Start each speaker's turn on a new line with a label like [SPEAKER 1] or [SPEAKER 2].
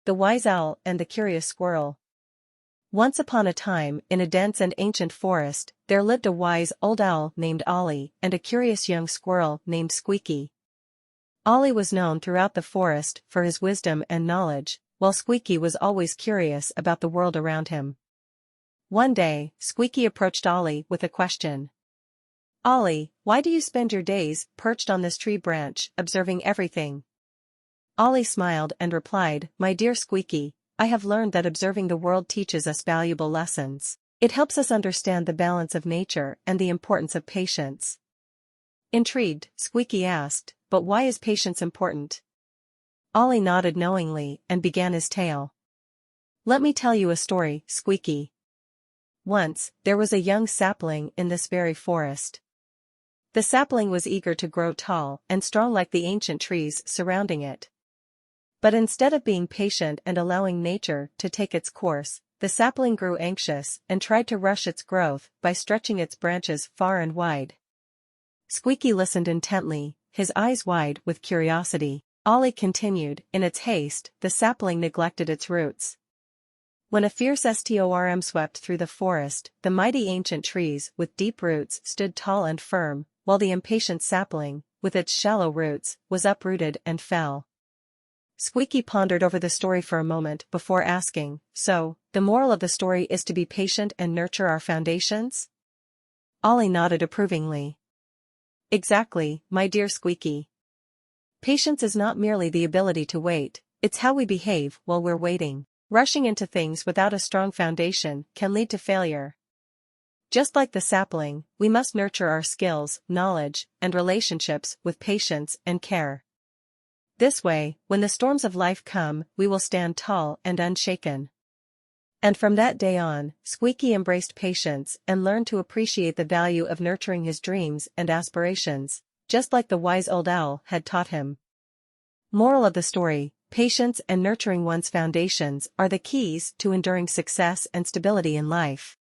[SPEAKER 1] The Wise Owl and the Curious Squirrel. Once upon a time, in a dense and ancient forest, there lived a wise old owl named Ollie and a curious young squirrel named Squeaky. Ollie was known throughout the forest for his wisdom and knowledge, while Squeaky was always curious about the world around him. One day, Squeaky approached Ollie with a question. "Ollie, why do you spend your days perched on this tree branch, observing everything?" Ollie smiled and replied, "My dear Squeaky, I have learned that observing the world teaches us valuable lessons. It helps us understand the balance of nature and the importance of patience." Intrigued, Squeaky asked, "But why is patience important?" Ollie nodded knowingly and began his tale. "Let me tell you a story, Squeaky. Once, there was a young sapling in this very forest. The sapling was eager to grow tall and strong like the ancient trees surrounding it. But instead of being patient and allowing nature to take its course, the sapling grew anxious and tried to rush its growth by stretching its branches far and wide. Squeaky listened intently, his eyes wide with curiosity. Ollie continued, "In its haste, the sapling neglected its roots. When a fierce storm swept through the forest, the mighty ancient trees with deep roots stood tall and firm, while the impatient sapling, with its shallow roots, was uprooted and fell." Squeaky pondered over the story for a moment before asking, "So, the moral of the story is to be patient and nurture our foundations?" Ollie nodded approvingly. "Exactly, my dear Squeaky. Patience is not merely the ability to wait, it's how we behave while we're waiting. Rushing into things without a strong foundation can lead to failure. Just like the sapling, we must nurture our skills, knowledge, and relationships with patience and care. This way, when the storms of life come, we will stand tall and unshaken." And from that day on, Squeaky embraced patience and learned to appreciate the value of nurturing his dreams and aspirations, just like the wise old owl had taught him. Moral of the story: patience and nurturing one's foundations are the keys to enduring success and stability in life.